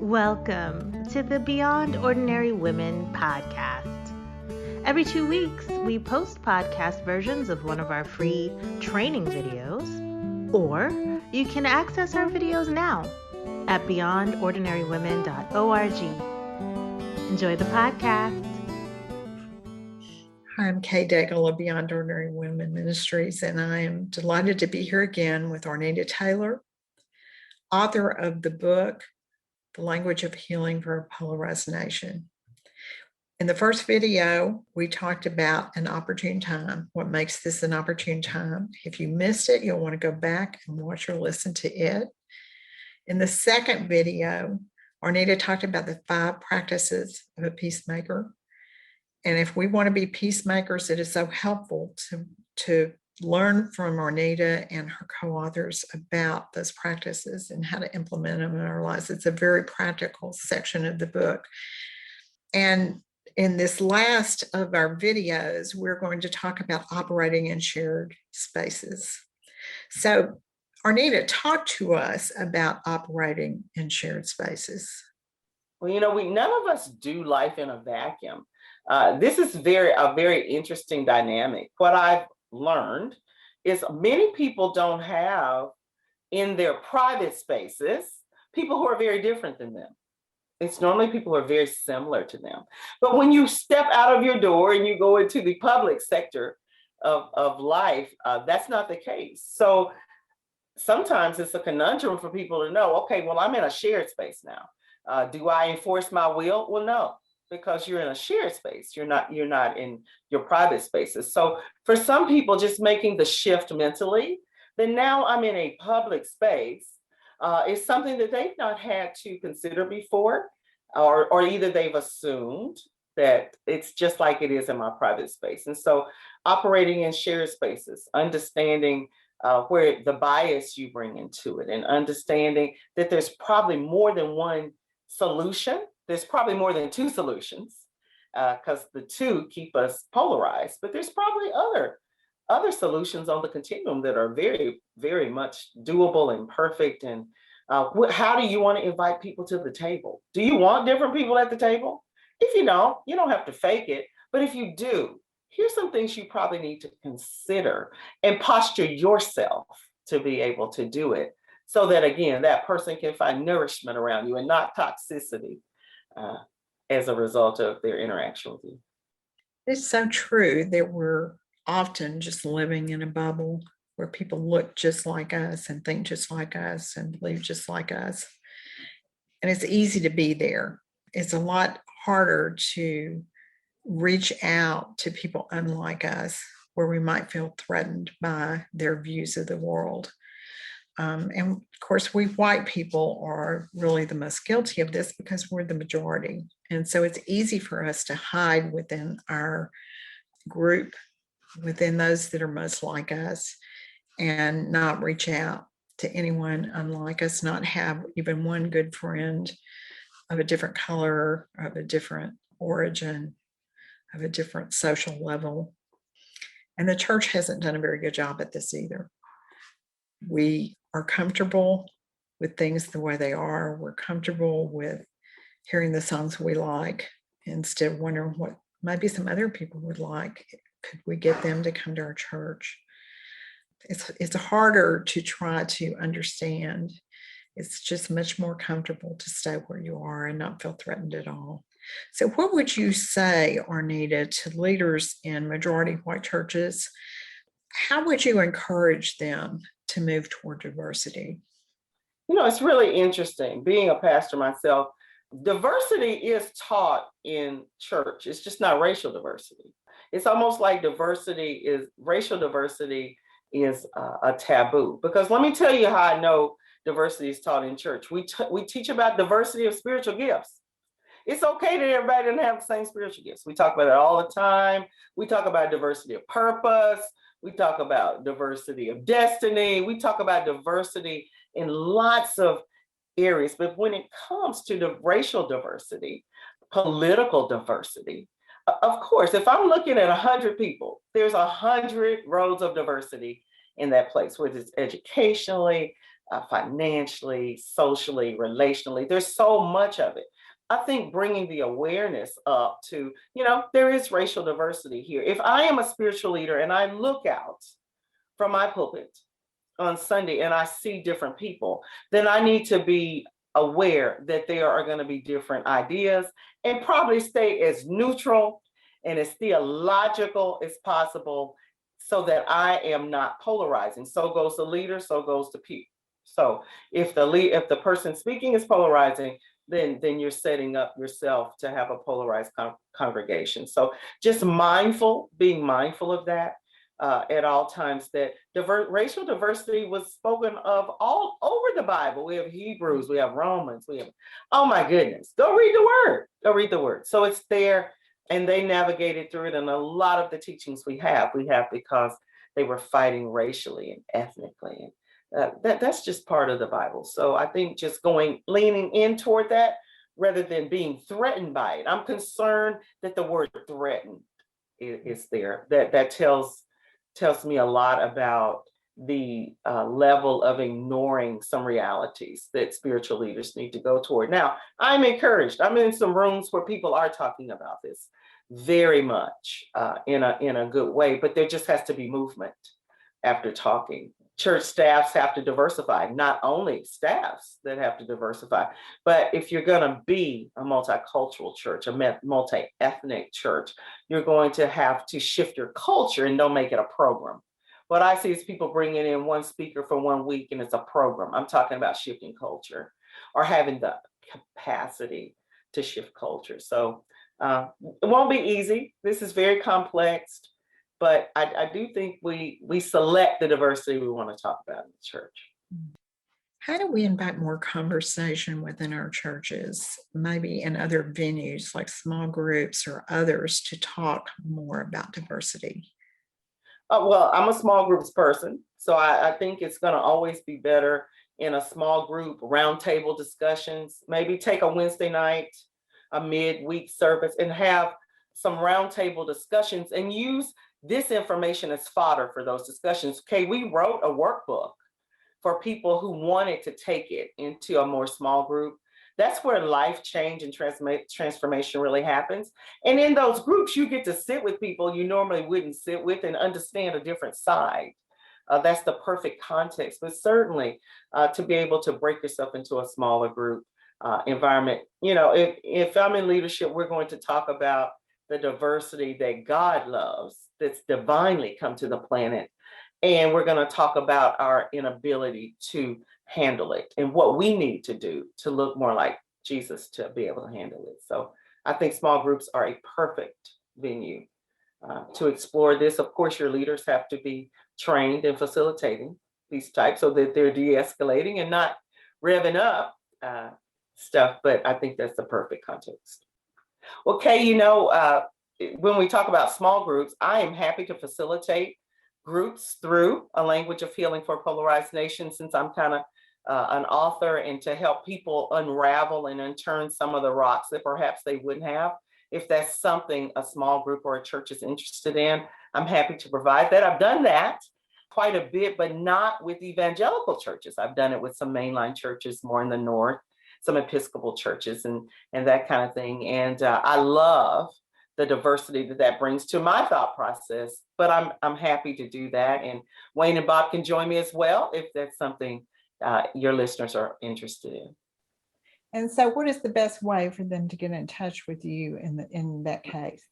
Welcome to the Beyond Ordinary Women podcast. Every 2 weeks, we post podcast versions of one of our free training videos, or you can access our videos now at beyondordinarywomen.org. Enjoy the podcast. Hi, I'm Kay Daigle of Beyond Ordinary Women Ministries, and I am delighted to be here again with Arnita Taylor, author of the book, The Language of Healing for a Polarized Nation. In the first video, we talked about an opportune time, what makes this an opportune time. If you missed it, you'll want to go back and watch or listen to it. In the second video, Arnita talked about the 5 practices of a peacemaker. And if we want to be peacemakers, it is so helpful to learn from Arnita and her co-authors about those practices and how to implement them in our lives. It's a very practical section of the book. And in this last of our videos, we're going to talk about operating in shared spaces. So Arnita, talk to us about operating in shared spaces. Well, none of us do life in a vacuum. This is a very interesting dynamic. What I've learned is many people don't have in their private spaces people who are very different than them. It's normally people who are very similar to them. But when you step out of your door and you go into the public sector of life, that's not the case. So sometimes it's a conundrum for people to know, okay, well, I'm in a shared space now. Do I enforce my will? Well, no. Because you're in a shared space, you're not in your private spaces. So for some people, just making the shift mentally, then now I'm in a public space is something that they've not had to consider before, or either they've assumed that it's just like it is in my private space. And so operating in shared spaces, understanding where the bias you bring into it, and understanding that there's probably more than one solution. There's probably more than 2 solutions because the 2 keep us polarized, but there's probably other solutions on the continuum that are very, very much doable and perfect. And how do you want to invite people to the table? Do you want different people at the table? If you don't have to fake it. But if you do, here's some things you probably need to consider and posture yourself to be able to do it, so that, again, that person can find nourishment around you and not toxicity as a result of their interaction with you. It's so true that we're often just living in a bubble where people look just like us and think just like us and believe just like us. And it's easy to be there. It's a lot harder to reach out to people unlike us, where we might feel threatened by their views of the world. And of course, we white people are really the most guilty of this because we're the majority. And so it's easy for us to hide within our group, within those that are most like us, and not reach out to anyone unlike us, not have even one good friend of a different color, of a different origin, of a different social level. And the church hasn't done a very good job at this either. We are comfortable with things the way they are. We're comfortable with hearing the songs we like, instead of wondering what maybe some other people would like. Could we get them to come to our church? It's harder to try to understand. It's just much more comfortable to stay where you are and not feel threatened at all. So what would you say, Arnita, to leaders in majority white churches? How would you encourage them to move toward diversity? It's really interesting. Being a pastor myself, diversity is taught in church. It's just not racial diversity. It's almost like racial diversity is a taboo. Because let me tell you how I know diversity is taught in church. We teach about diversity of spiritual gifts. It's okay that everybody doesn't have the same spiritual gifts. We talk about it all the time. We talk about diversity of purpose. We talk about diversity of destiny. We talk about diversity in lots of areas. But when it comes to the racial diversity, political diversity, of course, if I'm looking at 100 people, there's 100 rows of diversity in that place, whether it's educationally, financially, socially, relationally. There's so much of it. I think bringing the awareness up to, there is racial diversity here. If I am a spiritual leader and I look out from my pulpit on Sunday and I see different people, then I need to be aware that there are going to be different ideas and probably stay as neutral and as theological as possible so that I am not polarizing. So goes the leader, so goes the people. So if the person speaking is polarizing, then you're setting up yourself to have a polarized congregation. So just being mindful of that at all times, that racial diversity was spoken of all over the Bible. We have Hebrews, we have Romans, we have, oh my goodness, go read the word. So it's there, and they navigated through it. And a lot of the teachings we have because they were fighting racially and ethnically. That's just part of the Bible. So I think just leaning in toward that rather than being threatened by it. I'm concerned that the word threatened is there. That tells me a lot about the level of ignoring some realities that spiritual leaders need to go toward. Now, I'm encouraged. I'm in some rooms where people are talking about this very much in a good way, but there just has to be movement after talking. Church staffs have to diversify, not only staffs that have to diversify, but if you're going to be a multicultural church, a multi-ethnic church, you're going to have to shift your culture and don't make it a program. What I see is people bringing in one speaker for 1 week and it's a program. I'm talking about shifting culture or having the capacity to shift culture. So it won't be easy. This is very complex. But I do think we select the diversity we want to talk about in the church. How do we invite more conversation within our churches, maybe in other venues like small groups or others, to talk more about diversity? Well, I'm a small groups person, so I think it's going to always be better in a small group, roundtable discussions. Maybe take a Wednesday night, a midweek service, and have some roundtable discussions and use this information as fodder for those discussions. Okay, we wrote a workbook for people who wanted to take it into a more small group. That's where life change and transformation really happens. And in those groups, you get to sit with people you normally wouldn't sit with and understand a different side. That's the perfect context, but certainly to be able to break yourself into a smaller group environment. If I'm in leadership, we're going to talk about the diversity that God loves, that's divinely come to the planet. And we're going to talk about our inability to handle it and what we need to do to look more like Jesus to be able to handle it. So I think small groups are a perfect venue to explore this. Of course, your leaders have to be trained in facilitating these types so that they're de-escalating and not revving up stuff. But I think that's the perfect context. Okay, when we talk about small groups, I am happy to facilitate groups through A Language of Healing for Polarized Nation, since I'm kind of an author, and to help people unravel and unturn some of the rocks that perhaps they wouldn't have. If that's something a small group or a church is interested in, I'm happy to provide that. I've done that quite a bit, but not with evangelical churches. I've done it with some mainline churches more in the north, some Episcopal churches and that kind of thing. And I love the diversity that brings to my thought process, but I'm happy to do that. And Wayne and Bob can join me as well if that's something your listeners are interested in. And so what is the best way for them to get in touch with you in that case?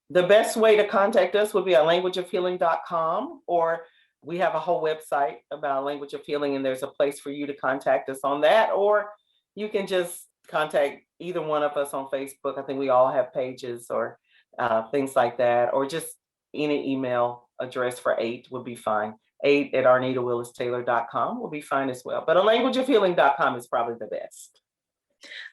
The best way to contact us would be at languageofhealing.com, or we have a whole website about Language of Healing, and there's a place for you to contact us on that, or you can just contact either one of us on Facebook. I think we all have pages or things like that, or just any email address for 8 would be fine. 8@arnitawillistaylor.com will be fine as well. But a languageofhealing.com is probably the best.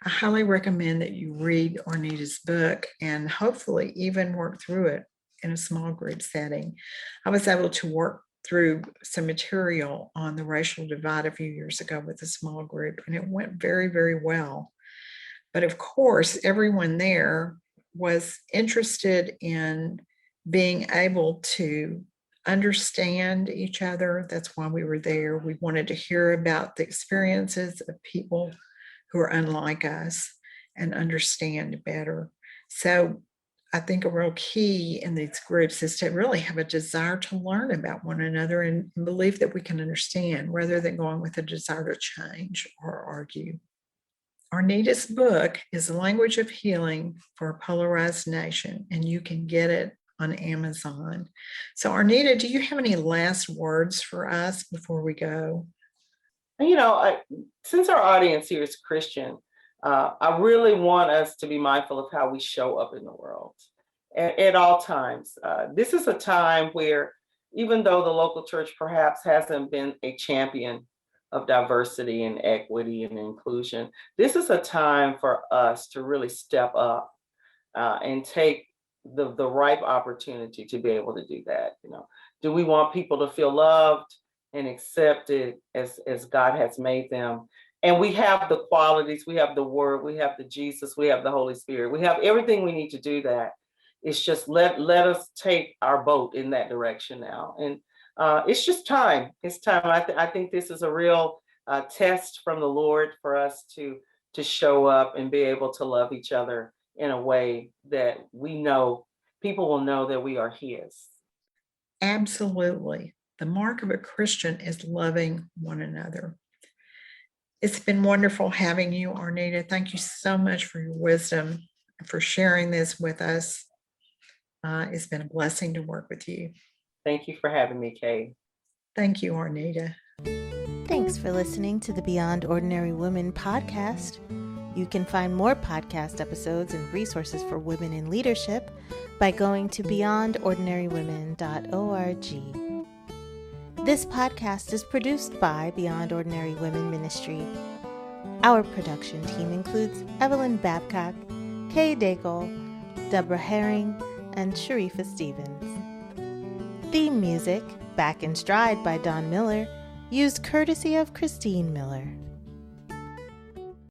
I highly recommend that you read Arnita's book and hopefully even work through it in a small group setting. I was able to work through some material on the racial divide a few years ago with a small group, and it went very, very well. But of course, everyone there was interested in being able to understand each other. That's why we were there. We wanted to hear about the experiences of people who are unlike us and understand better. So I think a real key in these groups is to really have a desire to learn about one another and believe that we can understand rather than going with a desire to change or argue. Arnita's book is The Language of Healing for a Polarized Nation, and you can get it on Amazon. So, Arnita, do you have any last words for us before we go? Since our audience here is Christian, I really want us to be mindful of how we show up in the world at all times. This is a time where, even though the local church perhaps hasn't been a champion of diversity and equity and inclusion, this is a time for us to really step up and take the ripe opportunity to be able to do that. Do we want people to feel loved and accepted as God has made them? And we have the qualities, we have the Word, we have the Jesus, we have the Holy Spirit, we have everything we need to do that. It's just let us take our boat in that direction now. And it's just time. It's time. I think this is a real test from the Lord for us to show up and be able to love each other in a way that we know people will know that we are His. Absolutely. The mark of a Christian is loving one another. It's been wonderful having you, Arnita. Thank you so much for your wisdom and for sharing this with us. It's been a blessing to work with you. Thank you for having me, Kay. Thank you, Arnita. Thanks for listening to the Beyond Ordinary Women podcast. You can find more podcast episodes and resources for women in leadership by going to beyondordinarywomen.org. This podcast is produced by Beyond Ordinary Women Ministry. Our production team includes Evelyn Babcock, Kay Daigle, Deborah Herring, and Sharifa Stevens. Theme music, Back in Stride by Don Miller, used courtesy of Christine Miller.